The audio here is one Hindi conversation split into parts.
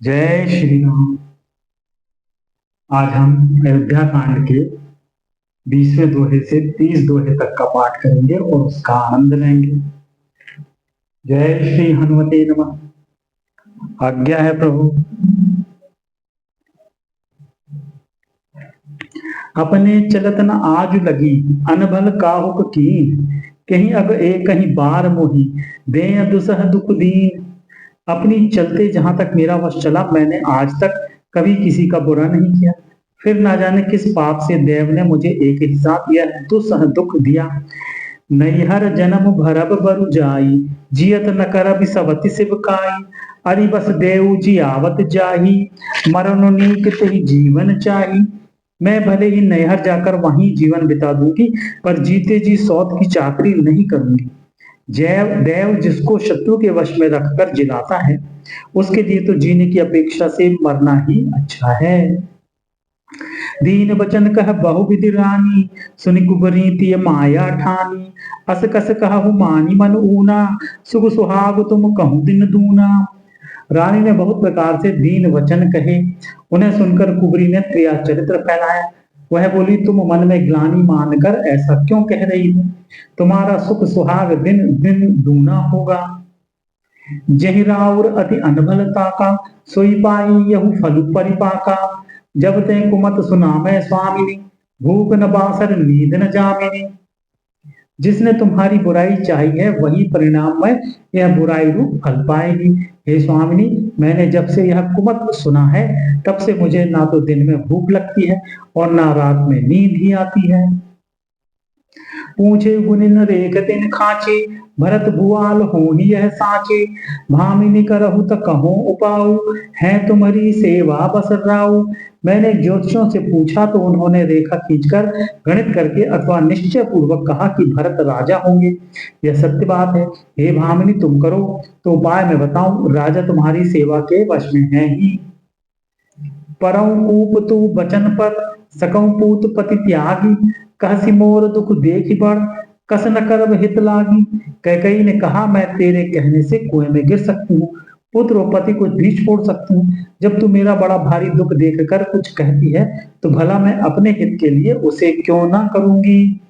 जय श्री राम। आज हम अयोध्या कांड के 20वें दोहे से 30 दोहे तक का पाठ करेंगे और उसका आनंद लेंगे। जय श्री हनुमते नमः। आज्ञा है प्रभु। अपने चलत न आज लगी अनभल काहुक कीन, कहीं अब एक कहीं बार मोही दे दुसह दुख दीन। अपनी चलते जहां तक मेरा वश चला, मैंने आज तक कभी किसी का बुरा नहीं किया। फिर ना जाने किस पाप से देव ने मुझे एक ही साथ दिया दुसह दुख दिया। नैहर जन्म भरब बरु जाई, जियत न करब सवति सिवकाई। अरि बस देव जी आवत जाही, मरण नीक तेहि जीवन चाही। मैं भले ही नैहर जाकर वहीं जीवन बिता दूंगी, पर जीते जी सौत की चाकरी नहीं करूंगी। जैव देव जिसको शत्रु के वश में रखकर जिलाता है, उसके लिए तो जीने की अपेक्षा से मरना ही अच्छा है। दीन बचन कह बहुविधि रानी, सुनि कुबरीति माया ठानी। अस कस कहु मानी मन ऊना, सुख सुहाग तुम कहूं दिन दूना। रानी ने बहुत प्रकार से दीन वचन कहे। उन्हें सुनकर कुबरी ने त्रिया चरित्र फैलाया। वह बोली, तुम मन में ग्लानि मानकर ऐसा क्यों कह रही हो? तुम्हारा सुख सुहाग दिन दिन दूना होगा। जहि राउर अति अनभलता का, सोई पाई यहु फल परिपाका। जब ते कुमत सुनामै स्वामिनी, भूख न बासर नींद न जामिनी। जिसने तुम्हारी बुराई चाही है, वही परिणाम में यह बुराई रूप फल पाएगी। हे स्वामिनी, मैंने जब से यह कुमत सुना है, तब से मुझे ना तो दिन में भूख लगती है और ना रात में नींद ही आती है। पूछे गुनिन रेख दिन खाचे, भरत भुआल होनी यह साचे। भामिनी करहु त कहो उपाऊ, है तुम्हारी सेवा बस राऊ। मैंने ज्योतिषों से पूछा तो उन्होंने रेखा खींचकर गणित करके अथवा निश्चय पूर्वक कहा कि भरत राजा होंगे। यह सत्य बात है। हे भामिनी, तुम करो तो उपाय मैं बताऊं। राजा तुम्हारी सेवा के वश में है ही। परऊ कूप तू बचन पर, सकऊ पूत पति त्यागी। कहसी मोर दुख देख बढ़, कस न करब हित लागी। कैकई ने कहा, मैं तेरे कहने से कुएं में गिर सकती हूँ, पुत्र और पति को भी छोड़ सकती हूँ। जब तू मेरा बड़ा भारी दुख देखकर कुछ कहती है, तो भला मैं अपने हित के लिए उसे क्यों ना करूंगी।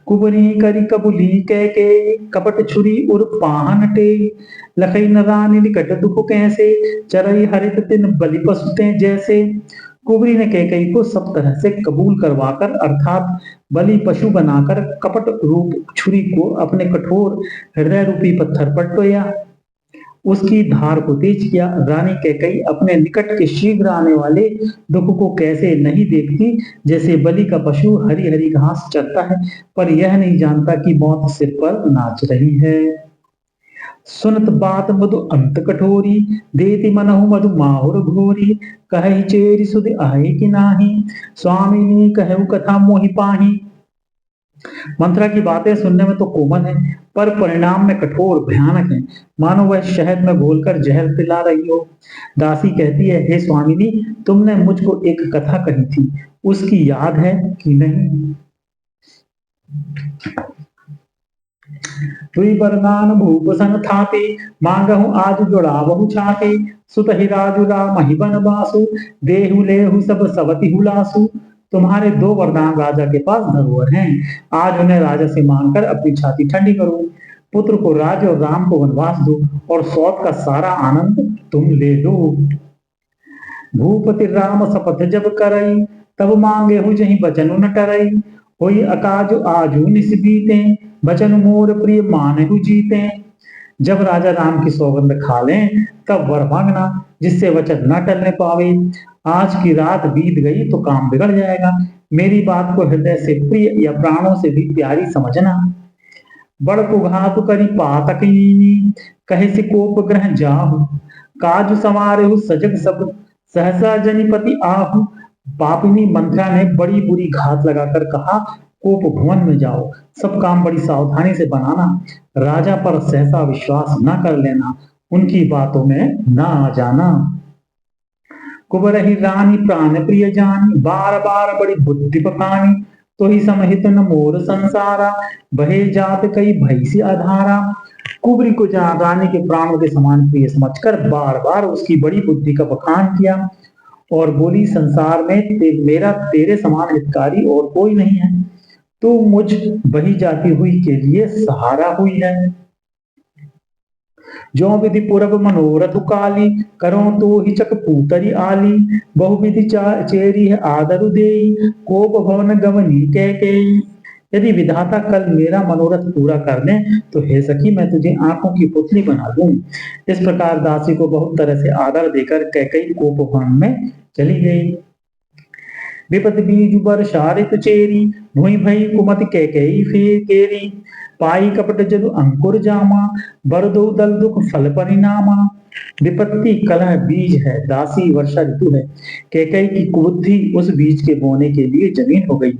कुबरी करी कबुली कह के, कपट छुरी उर पाहन टे। लखई न रानी निकट दुख कैसे, चरई हरित तिन बलि पसुते जैसे। कुबरी ने कैकई को सब तरह से कबूल करवाकर, अर्थात बलि पशु बनाकर कपट रूप छुरी को अपने कठोर हृदय रूपी पत्थर पर टोया। उसकी धार को तेज किया। रानी कैकई अपने निकट के शीघ्र आने वाले दुख को कैसे नहीं देखती, जैसे बलि का पशु हरी हरी घास चरता है, पर यह नहीं जानता कि मौत सिर पर नाच रही है। सुनत बात मधु अंत कठोरी, देति मनहु मधु माहुर घोरी। कहि चेरि सुध आए कि नाही, स्वामिनी कहु कथा मोहि पाही। मंत्रा की बातें सुनने में तो कोमल है, पर परिणाम में कठोर भयानक है, मानो वह शहद में घोलकर जहर पिला रही हो। दासी कहती है, हे स्वामिनी, तुमने मुझको एक कथा कही थी, उसकी याद है कि नहीं? तुई बरदान भूप सन थाते, मांगहु आज जुड़ावहु छाते। सुत ही राजु राम ही बन बासु, देहु लेहु सब सवति हुलासु। तुम्हारे दो वरदान राजा के पास धरोहर हैं, आज उन्हें राजा से मांगकर अपनी छाती ठंडी करो। पुत्र को राज और राम को वनवास दो, और सौत का सारा आनंद तुम ले लो। भूपति राम शपथ जब करई, तब मांगे हु जही बचनु न टरई। होई अकाज आजू निस बीते, बचन मोर प्रिय मानहु जीते। जब राजा राम की सौगंध खा लें, तब वर मांगना, जिससे वचन न टलने पावे। आज की रात बीत गई तो काम बिगड़ जाएगा। मेरी बात को हृदय से प्रिय या प्राणों से भी प्यारी समझना। बड़ कुघातु करी पातक नीनी, कहे से कोप ग्रह जाहु। काज संवारेहु सजग सब, सहसा जनिपति आहु। पापिनी मंत्रा ने बड़ी बुरी घात लगाकर कहा, कोप भवन में जाओ, सब काम बड़ी सावधानी से बनाना, राजा पर सहसा विश्वास न कर लेना, उनकी बातों में न आ जाना। कुबरही रानी प्राण प्रिय जानी, बार बार बड़ी बुद्धि पकानी। तो ही समहित न मोर संसारा, बहे जात कई भैसी अधारा। कुबरी को रानी के प्राणों के समान प्रिय समझकर बार बार उसकी बड़ी बुद्धि का बखान किया और बोली, संसार में मेरा तेरे समान हितकारी और कोई नहीं है। तू मुझ बही जाती हुई के लिए सहारा हुई है। जो विधि पूरब मनोरथ काली, करो तो हिचक पूतरी आली। बहुविधि चेरी है आदरु देई, कोप भवन गवनी के। यदि विधाता कल मेरा मनोरथ पूरा कर दे तो हे सखी मैं तुझे आंखों की पुतली बना दूं। इस प्रकार दासी को बहुत तरह से आदर देकर कैकई कोप भवन में चली गई। विपत बीज वर्षा ऋतु चेरी, भुई भई कुमत कैकई फेर केरी। पाई कपट जदु अंकुर जामा, बरदो दल दुख फल परिणामा। विपत्ति कलह बीज है, दासी वर्षा ऋतु है। कैकई की कुबुद्धि उस बीज के बोने के लिए जमीन हो गई।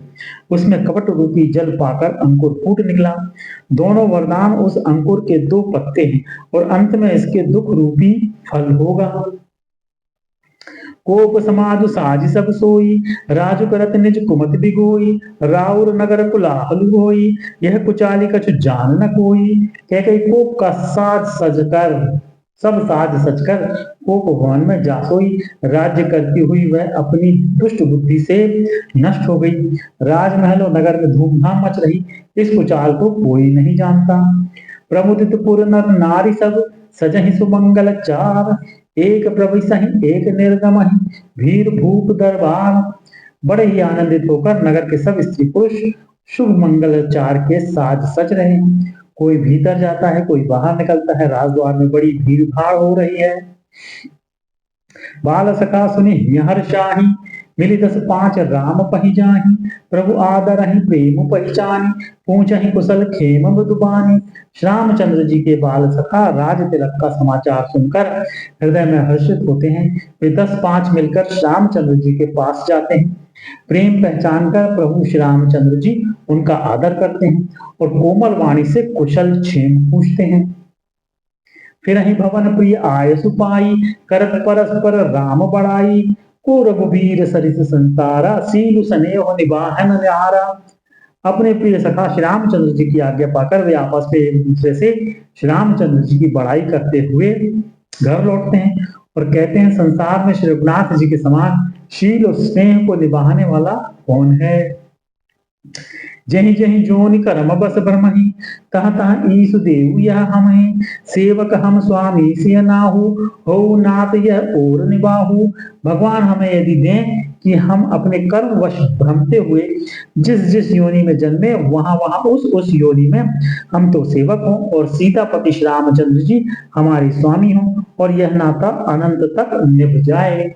उसमें कपट रूपी जल पाकर अंकुर फूट निकला। दोनों वरदान उस अंकुर के दो पत्ते हैं और अंत में इसके दुख रूपी फल होगा। कोप समाज साज सब सोई, राजु करत निज कुमत बिगोई। राउर नगर कुलाहल होई, यह कुचाली कछु जान न कोई। कह कोप का साज सजकर सब साज सजकर कोप भवन में जा सोई। राज्य करती हुई वह अपनी दुष्ट बुद्धि से नष्ट हो गई। राजमहल और नगर में धूमधाम मच रही। इस कुचाल को कोई नहीं जानता। प्रमुदित पुर नर नारी सब, सजहि सुमंगल चार। एक प्रविशहि एक निर्गमहि, भीर भूप दरबार। बड़े ही आनंदित होकर नगर के सब स्त्री पुरुष शुभ मंगलाचार के साज सज रहे हैं। कोई भीतर जाता है, कोई बाहर निकलता है। राजद्वार में बड़ी भीड़ भाड़ हो रही है। बाल सखा सुनि हर्षाहि, मिली 10 5 राम पहि जाहि। प्रभु आदरहि प्रेम पहचानी, पूछहि कुशल खेम मृदुबानी। श्री रामचंद्र जी के बाल सखा राज तिलक का समाचार सुनकर हृदय में हर्षित होते हैं। वे 10 5 मिलकर श्री रामचंद्र जी के पास जाते हैं। प्रेम पहचान कर प्रभु श्री रामचंद्र जी उनका आदर करते हैं और कोमल वाणी से कुशल क्षेम पूछते हैं। फिर ही भवन प्रिय आय सुपाई, करत परस्पर राम बड़ाई। को रघुवीर सरिस संतारा, सीलु स्नेह निबाहन न्यारा। अपने प्रिय सखा श्री रामचंद्र जी की आज्ञा पाकर वे आपस में एक दूसरे से श्री रामचंद्र जी की बड़ाई करते हुए घर लौटते हैं और कहते हैं, संसार में श्री रघुनाथ जी के समान शील और स्नेह को निभाने वाला कौन है। जहि जहि जोनि करम बस ब्रह्महि, तह तह ईसु देव यह हमहि। सेवक हम स्वामी सिय नाहु, हो नाथ यह और निबाहु। भगवान हमें यदि दें कि हम अपने कर्म वश भ्रमते हुए जिस जिस योनि में जन्मे वहां वहां उस योनि में हम तो सेवक हों और सीतापति श्री रामचंद्र जी हमारे स्वामी हों और यह नाता अनंत तक निभ जाए।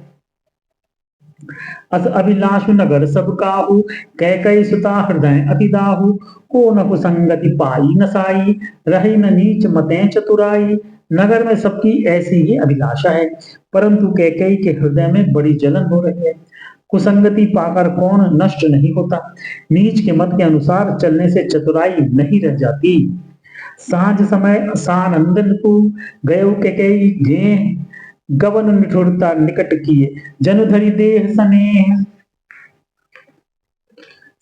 अस अभिलाषु नगर सब काहू, कैकई सुता हृदय अति दाहू। को न कुसंगति पाई न साई, रही न नीच मते चतुराई। नगर में सबकी ऐसी ही अभिलाषा है, परंतु कैकई के हृदय में बड़ी जलन हो रही है। कुसंगति पाकर कौन नष्ट नहीं होता। नीच के मत के अनुसार चलने से चतुराई नहीं रह जाती। सांझ समय सानंदन को गयो कैकई गेह, गवन निठुरता निकट किए जनुधरी देह स्नेह।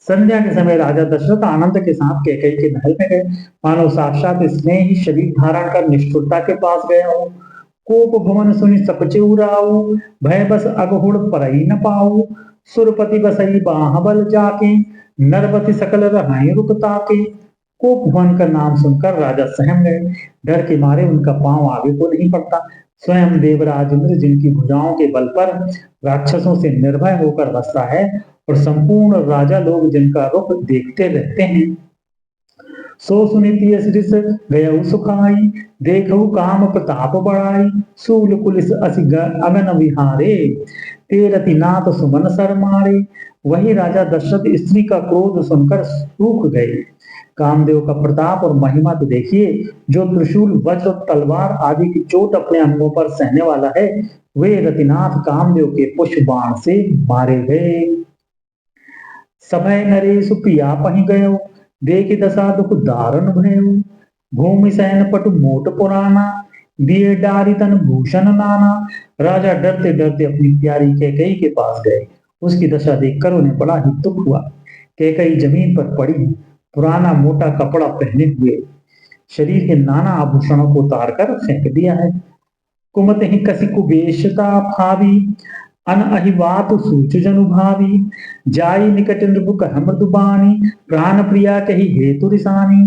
संध्या के समय राजा दशरथ आनंद के साथ कैकई के महल में गए, मानो साक्षात स्नेह ही शरीर धारण कर निष्ठुरता के पास गया हो। कोप भवन सुनि सपचे उराऊ, भय बस अगहुड़ परई न पाऊ। सुरपति बसई बाहबल जाके, नरपति सकल रहाई रुकता के। कोप भवन का नाम सुनकर राजा सहम गए। डर के मारे उनका पांव आगे को नहीं पड़ता। स्वयं देवराज इंद्र जिनकी भुजाओं के बल पर राक्षसों से निर्भय होकर बसता है और संपूर्ण राजा लोग जिनका रुख देखते रहते हैं। सो सुनीति श्रिस गयउ सुखाई, देखऊ काम प्रताप बढ़ाई। सूल कुलिस असि अगन विहारे, तेरति नाथ सुमन सर मारे। वही राजा दशरथ स्त्री का क्रोध सुनकर सूख गए। कामदेव का प्रताप और महिमा तो देखिए, जो त्रिशूल वज्र तलवार आदि की चोट अपने अंगों पर सहने वाला है, वे रतिनाथ कामदेव के पुष्प बाण से मारे गए। सभय नरेश प्रिया पहि गयो, देखि दशा दुख दारुण भयो। भूमि सैन पटु मोट पुराना, दिए डारी तन भूषण नाना। राजा डरते डरते अपनी प्यारी कैकेयी के पास गए। उसकी दशा देखकर उन्हें बड़ा ही दुख हुआ। कैकई जमीन पर पड़ी पुराना मोटा कपड़ा पहने हुए शरीर के नाना आभूषणों को उतार कर फेंक दिया है। कुमत ही कसी कुबेशता भावी अन अहिवात सूच जनु भावी जाई निकट नृप कह मृदुबानी प्राण प्रिया कही हेतु रिसानी।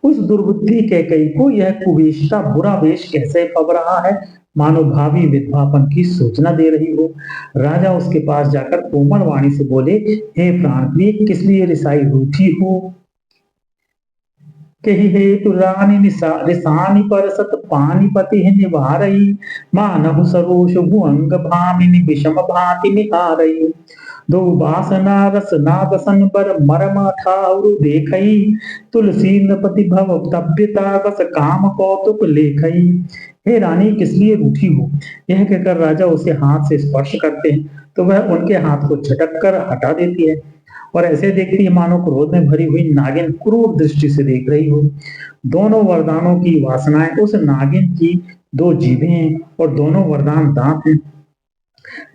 उस दुर्बुद्धि कैकई को यह कुवेशता बुरा वेश कैसे पब रहा है, मानो भावी विधवापन की सूचना दे रही हो। राजा उसके पास जाकर कोमल वाणी से बोले, हे प्राण प्रिय, किस लिए रिसाई रूठी हो? कही हेतु रानी रिसानी पर सत पानीपति निवारई मानहु सरोष भुअंग भामिनी विषम भांति निहारई दो बासना रस नागसन पर मरम ठाउर देखई तुलसी नृपति भव तप्यता बस काम कौतुक लेखई। हे रानी, किस लिए रूठी हो? यह कहकर राजा उसे हाथ से स्पर्श करते हैं तो वह उनके हाथ को झटक कर हटा देती है और ऐसे देखती है मानो क्रोध में भरी हुई नागिन क्रूर दृष्टि से देख रही हो। दोनों वरदानों की वासनाएं उस नागिन की दो जीभें हैं और दोनों वरदान दांत हैं।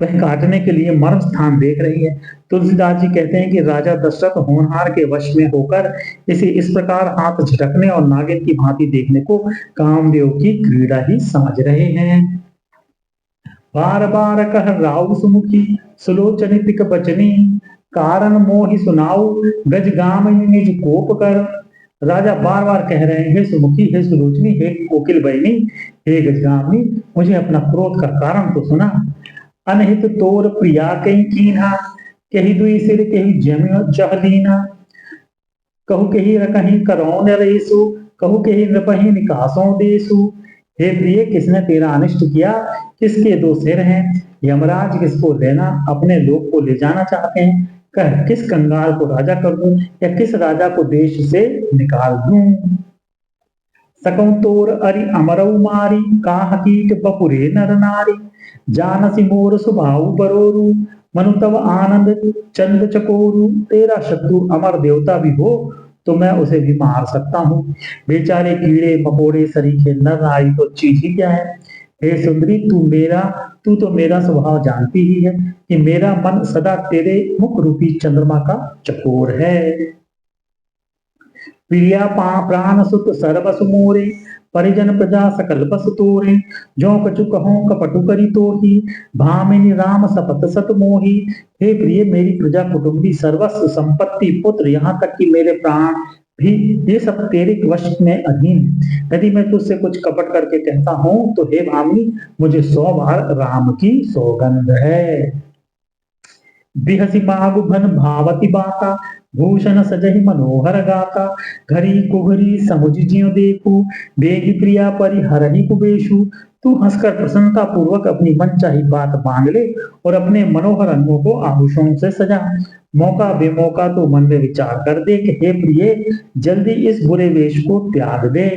वह काटने के लिए मर्म स्थान देख रही है। तुलसीदास जी कहते हैं कि राजा दशरथ होनहार के वश में होकर इसे इस प्रकार हाथ झटकने और नागिन की भांति देखने को कामदेव की क्रीड़ा ही समझ रहे हैं। बार बार कह राउ सुमुखी सुलोचनी तिक बचनी कारण मोहि सुनाऊ गज गाम निज कोप कर। राजा बार बार कह रहे हैं, हे सुमुखी, हे सुलोचनी, हे कोकिल बहिनी, हे गजगामिनी, मुझे अपना क्रोध का कारण तो सुना। अनहित तोर प्रिया कहीं कीन्हा कही दुई सिर कही जम चहलीना कहु कही रकही करौन रेसु कहु कही नृपही निकासों देसु। हे प्रिय, किसने तेरा अनिष्ट किया? किसके दो सिर हैं? यमराज किसको लेना अपने लोक को ले जाना चाहते हैं? कह, किस कंगाल को राजा कर दूं या किस राजा को देश से निकाल दूं? सकौ तोर अरि अमरऊ मारी काह कीट बपुरे नर नारी जानसी मोर सुभाऊ बरोरू मनु तव आनंद चंद चकोरू। तेरा शत्रु अमर देवता भी हो तो मैं उसे भी मार सकता हूँ। बेचारे कीड़े मकोड़े सरीखे नर नारी तो चीज ही क्या है। हे सुंदरी, तू तो मेरा स्वभाव जानती ही है कि मेरा मन सदा तेरे मुख रूपी चंद्रमा का चकोर है। प्रिया प्राण सुत सर्वसु मोरे परिजन प्रजा सकल बस तोरे जो कछु कहो कपटु करी तोही भामिनी राम सपत सत मोही। हे प्रिय, मेरी प्रजा कुटुंबी सर्वस्व संपत्ति पुत्र यहाँ तक कि मेरे प्राण भी ये सब तेरे वश में अधीन। यदि मैं तुझसे कुछ कपट करके कहता हूं तो हे भामिनी, मुझे 100 बार राम की सौगंध है। बिहसी मागु भन भावती बाका भूषण सजहि मनोहर गाका घरी कुघरी समुझ जियो देखू बेगी प्रिया परिहरहि कुबेशु। तू हंसकर प्रसन्नता पूर्वक अपनी मनचाही बात मांग ले और अपने मनोहर अंगों को आभूषणों से सजा। मौका बेमौका तो मन में विचार कर दे कि हे प्रिय, जल्दी इस बुरे वेश को त्याग दे।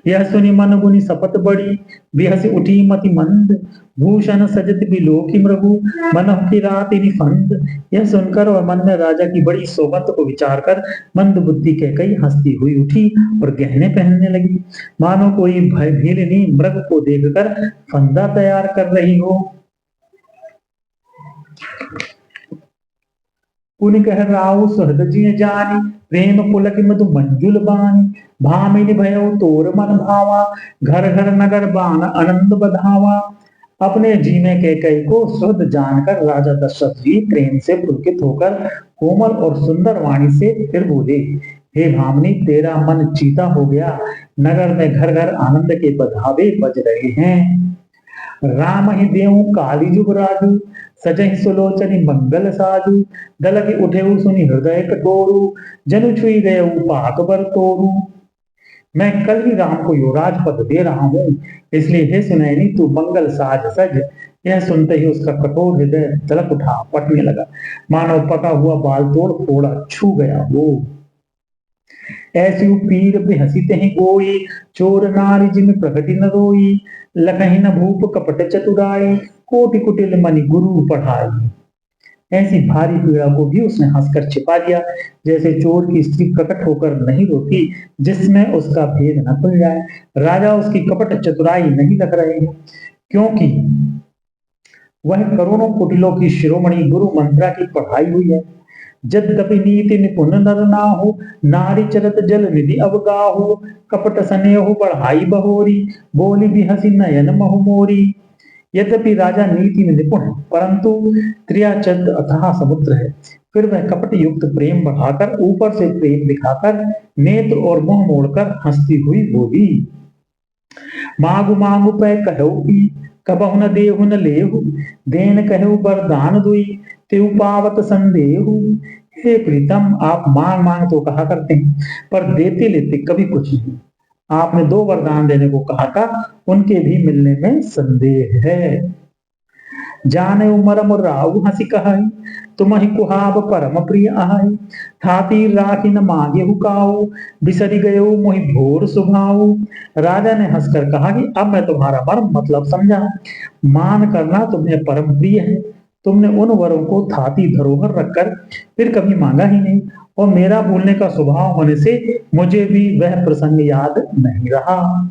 यह सुनी मन गुनी सपत बड़ी बिहसी उठी मति मंद भूषण सजत बिलोकी मृगु मनहु की रात निफंद। यह सुनकर और मन में राजा की बड़ी सौगंध को विचार कर मंद बुद्धि कैकई हंसती हुई उठी और गहने पहनने लगी, मानो कोई भयभीलिनी मृग को देखकर फंदा तैयार कर रही हो। पुनि कह राउ सुहृद जिय जानी प्रेम पुलक मधु मंजुल बानी भामिनी भयो तोर मन भावा घर घर नगर बान आनंद बधावा। अपने जी में कैकई को सुहृद जानकर राजा दशरथ जी प्रेम से पुलकित होकर कोमल और सुंदर वाणी से फिर बोले, हे भामिनी, तेरा मन चीता हो गया। नगर में घर घर आनंद के बधावे बज रहे हैं। राम ही देव काली जुगराजू सजहि सुलोचनी मंगल साजू दलक उठे सुनी हृदय कटोरू जनु छुई गए पाक बर तोरू। मैं कल ही राम को युवराज पद दे रहा हूँ, इसलिए हे सुनैनी तू मंगल साज सज। यह सुनते ही उसका कठोर हृदय दलक उठा, पटने लगा, मानो पका हुआ बाल तोड़ फोड़ा छू गया वो। ऐसी पीर बेहसी ही गोई चोर नारी जिन प्रगति न रोई लखही न भूप कपट चतुराई कोटि कुटिल मनि गुरु पढ़ाई। ऐसी भारी पीड़ा को भी उसने हंसकर छिपा दिया, जैसे चोर की स्त्री प्रकट होकर नहीं रोती जिसमें उसका भेद न खुल जाए। राजा उसकी कपट चतुराई नहीं लग रहे हैं, क्योंकि वह करोड़ों कुटिलों की शिरोमणि गुरु मंत्रा की पढ़ाई हुई है। यद्यपि नीति निपुण नर ना हो, नारी चरत जल निधि अवगाहो, कपट स्नेह बढ़ाई बहोरी, बोली भी हसी नयन महु मोरी। यद्यपि राजा नीति में निपुण है, परंतु त्रियाचंद अथाह समुद्र है। फिर वह कपट युक्त प्रेम बढ़ाकर, ऊपर से प्रेम दिखाकर, नेत्र और मुंह मोड़कर हंसती हुई बोली, मांगु मांगु पै कहो की, कबहु न देहु न लेहु, देन कहो वरदान दुई, तेउ पावत संदेहु। हे प्रीतम, आप मांग मांग तो कहा करते हैं, पर देते लेते कभी कुछ नहीं। आपने 2 वरदान देने को कहा था, उनके भी मिलने में संदेह है। जाने मरम राउ हंसी कहाई, तुम्हि कुहाब परम प्रिय आहाई, ठाती राखी न मांगे हुकाऊ, बिसरी गयो मोहि भोर सुभाऊ। राजा ने हंसकर कहा कि अब मैं तुम्हारा मर्म मतलब समझा। मान करना तुम्हें परम प्रिय है, तुमने उन वरों को थाती धरोहर रखकर फिर कभी मांगा ही नहीं, और मेरा भूलने का स्वभाव होने से मुझे भी वह प्रसंग याद नहीं रहा।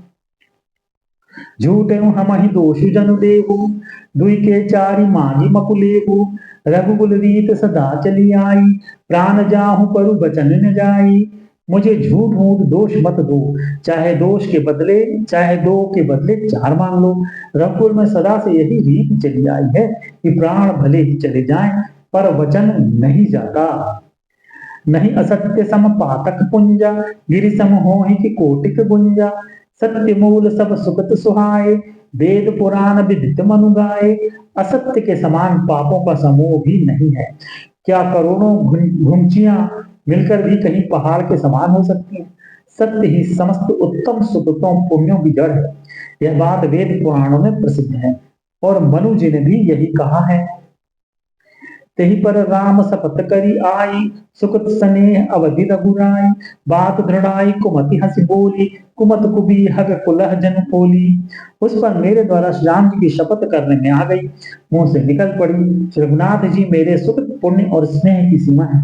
झूठे हम ही दोषु जनु देहु, दुई के चारि मांगी मकुलेहु, रघुकुल रीत सदा चली आई, प्राण जाहु परु बचन न जाई। मुझे झूठ मूठ दोष मत दो, चाहे दोष के बदले, चाहे 2 के बदले 4 मांग लो। रघुकुल में सदा से यही रीत चली आई है कि प्राण भले ही चले जाएं, पर वचन नहीं जाता। नहीं असत्य सम पातक पुंजा, गिरि सम होहि कि कोटिक गुंजा, सत्य मूल सब सुखत सुहाए, वेद पुराण विदित मनु गाए। असत्य के समान पापों का समूह भी नहीं है। क्या करोड़ों घुंचियां मिलकर भी कहीं पहाड़ के समान हो सकती हैं? सत्य ही समस्त उत्तम सुकृतों पुण्यों की जड़ है। यह बात वेद पुराणों में प्रसिद्ध है, और मनु जी ने भी यही कहा है। तेहि पर राम सपत करी आई, सुकृत स्नेह अवधि रघुराई, बात दृढ़ाई कुमति हंसी बोली, कुमत कुबी हग कुलह जन खोली। उस पर मेरे द्वारा श्री राम जी की शपथ करने में आ गई, मुंह से निकल पड़ी, रघुनाथ जी मेरे सुकृत पुण्य और स्नेह की सीमा है।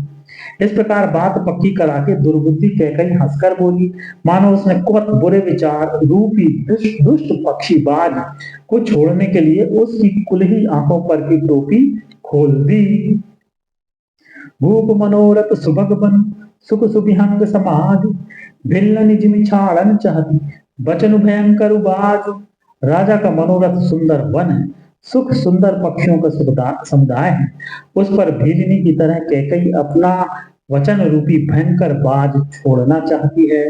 इस प्रकार बात पक्की करा के दुर्बुद्धि कैकई हंसकर बोली, मानो उसने कुमत बुरे विचार रूपी दुष्ट पक्षी बाज को छोड़ने के लिए उसकी कुलही आंखों पर की टोपी खोल दी। भूप मनोरथ सुभग बन, सुख सुभिहंग समाधि, भिल्ल निज मिछाड़न चाहती, बचन भयंकर बाज। राजा का मनोरथ सुंदर वन है, सुख सुंदर पक्षियों का समुदाय है। उस पर भेजनी की तरह कैकई अपना वचन रूपी भयंकर बाज छोड़ना चाहती है।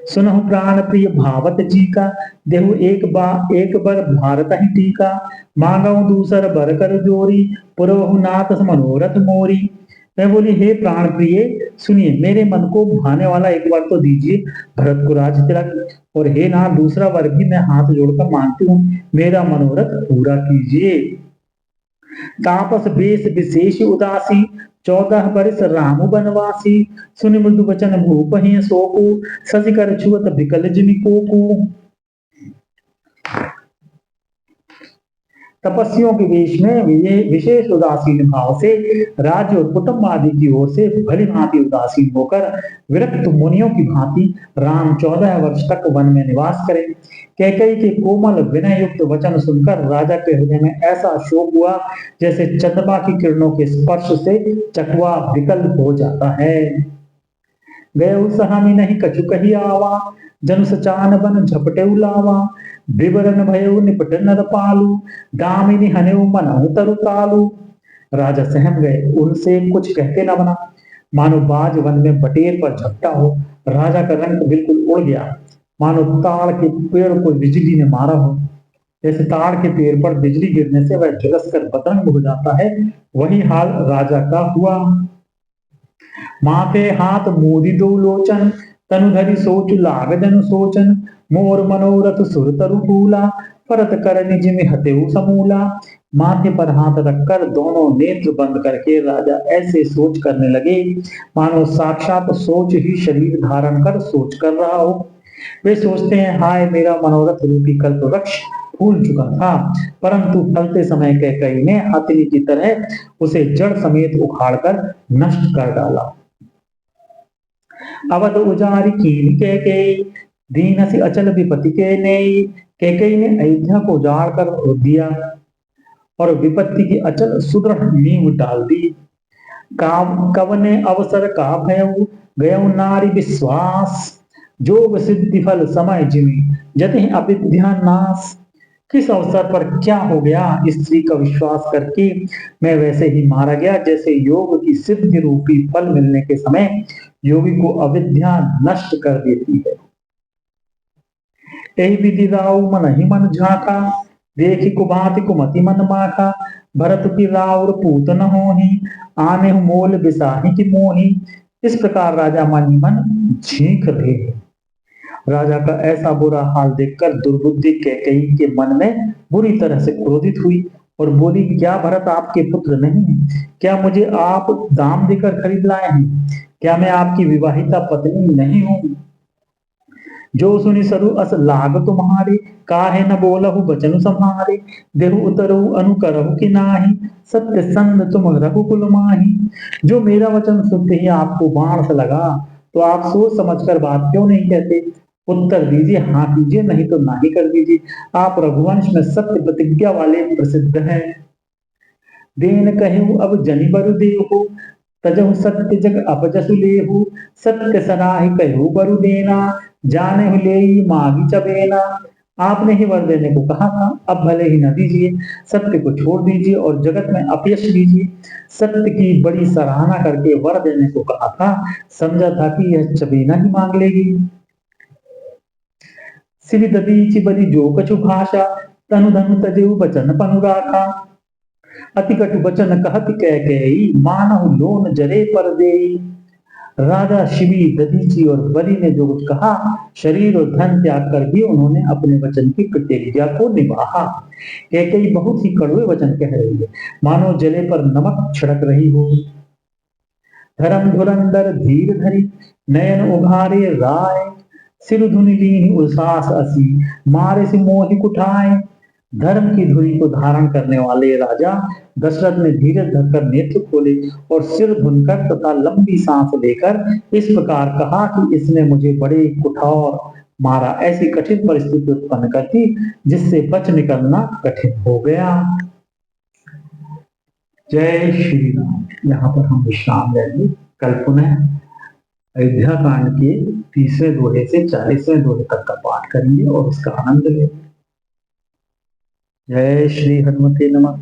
सुनहु प्राण प्रिय भावत जी का, देहु एक बर भारत ही टीका, मांगऊ दूसर बर कर जोरी, पुरहु नाथ मनोरथ मोरी। मैं बोली, हे प्राण प्रिय, सुनिए, मेरे मन को भाने वाला एक बार तो दीजिए, भरत को राज तिलक, और हे नाथ, दूसरा वर भी मैं हाथ जोड़कर मांगती हूँ, मेरा मनोरथ पूरा कीजिए। तापस बेस विशेष उदासी, 14 बरिस राम बनवासी, सुनि मृदु वचन भूप ही सोकु, सज कर छुअत बिकल जिमि कोकु। तपस्वियों के वेश में विशेष उदासीन भाव से राज्य और कुटुंब आदि की ओर से भली भांति उदासीन होकर विरक्त मुनियों की भांति राम 14 वर्ष तक वन में निवास करें। कैकेयी के कोमल विनय युक्त वचन सुनकर राजा के हृदय में ऐसा शोक हुआ जैसे चंद्रमा की किरणों के स्पर्श से चकवा विकल हो जाता है। गए सहमी नहीं कछु कही आवा, जनु सचान बन झपटे लावा, विवरण भयउ निपट नर पालू, दामिनी हनेउ मनहु तरु तालू। राजा सहम गए, उनसे कुछ कहते न बना, मानो बाज वन में बटेर पर झपटा हो। राजा का रंग बिल्कुल उड़ गया, मानो ताड़ के पेड़ को बिजली ने मारा हो। जैसे ताड़ के पेड़ पर बिजली गिरने से वह झुलस कर बतंग हो जाता है, वही हाल राजा का हुआ। माथे हाथ मोदी दो लोचन, तनुधरि सोच लाग जनु सोचन, मोर मनोरथ सुर तरु फूला, परत कर निज में हतेउ समूला। माथे पर हाथ रखकर दोनों नेत्र बंद करके राजा ऐसे सोच करने लगे मानो साक्षात सोच ही शरीर धारण कर सोच कर रहा हो। वे सोचते हैं, हाय मेरा मनोरथ रूपी कल्प वृक्ष फूल चुका था, परंतु फलते समय कैकेयी ने हथिनी की तरह उसे जड़ समेत उखाड़कर नष्ट कर डाला। अवध उजारी कीन कैकेयी, दीन सी अचल विपत्ति के ने कैकेयी ने अयोध्या को उजाड़ कर दिया और विपत्ति की अचल सुदृढ़ नींव डाल दी। कवने अवसर का भयउ गयउ नारी विश्वास, जोग सिद्धि फल समय जिमि जति अविद्या नाश। किस अवसर पर क्या हो गया, स्त्री का विश्वास करके मैं वैसे ही मारा गया जैसे योग की सिद्धि रूपी फल मिलने के समय योगी को अविद्या नष्ट कर देती है। यही विधि राव मन ही मन झाका, देखी कुभांति कुमति मन माखा। भरत की राउर पूत न होही, आने मोल बिसाही की मोही। इस प्रकार राजा मन ही मन झींक रहे। राजा का ऐसा बुरा हाल देखकर दुर्बुद्धि कैकेयी के मन में बुरी तरह से क्रोधित हुई और बोली, क्या भरत आपके पुत्र नहीं है? क्या मुझे आप दाम देकर खरीद लाए हैं? क्या मैं आपकी विवाहिता पत्नी नहीं हूं? जो सुनि सरु अस लाग तुम्हारे, काहे न बोलहु बचनु सम्हारे। देहु उतरहु अनुकरहु कि नाही, सत्य संग तुम रघुकुल माही। जो मेरा वचन सुनते ही आपको बाण से लगा, तो आप सोच समझकर बात क्यों नहीं कहते? उत्तर दीजिए, हाँ कीजिए, नहीं तो नाही कर दीजिए। आप रघुवंश में सत्य प्रतिज्ञा वाले प्रसिद्ध हैं। देन कहु अब जनि बरु देहु, तजहु सत्य जग अपजसु लेहु। सत्य सराहि कहु बरु देना, जाने ले मागी चबेना। आपने ही वर देने को कहा था, अब भले ही न दीजिए। सत्य को छोड़ दीजिए और जगत में अपयश दीजिए। सत्य की बड़ी सराहना करके वर देने को कहा था, समझा था कि यह चबेना ही मांग लेगी। सिरि ददीचि बलि जो कछु भाषा, तनु धनु तजेउ बचन पनु राखा। अति कटु बचन कहत कैकेयी, मानहु लोन जरे पर देई। राजा शिवी, दधीची और बलि ने जो कुछ कहा, शरीर और धन त्याग कर भी उन्होंने अपने वचन की प्रतिज्ञा को निभाया। कैकेयी बहुत ही कड़वे वचन कह रही है, मानो जले पर नमक छिड़क रही हो। धर्म धुरंधर धीर धरी, नयन उघारे राय। सिर धुनि लीनि उल्लास असी, मारे से मोहि कुठाए। धर्म की धुरी को धारण करने वाले राजा दशरथ ने धीरे धरकर नेत्र खोले और सिर धुनकर तथा लंबी सांस लेकर इस प्रकार कहा कि इसने मुझे बड़े कुठार मारा, ऐसी कठिन परिस्थिति उत्पन्न कर दी जिससे बच निकलना कठिन हो गया। जय श्री राम। यहाँ पर हम विश्राम लेंगे। कल पुनः अयोध्या कांड के 30वें दोहे से 40वें दोहे तक का पाठ करेंगे और इसका आनंद लेंगे। जय श्री हनुमते नमः।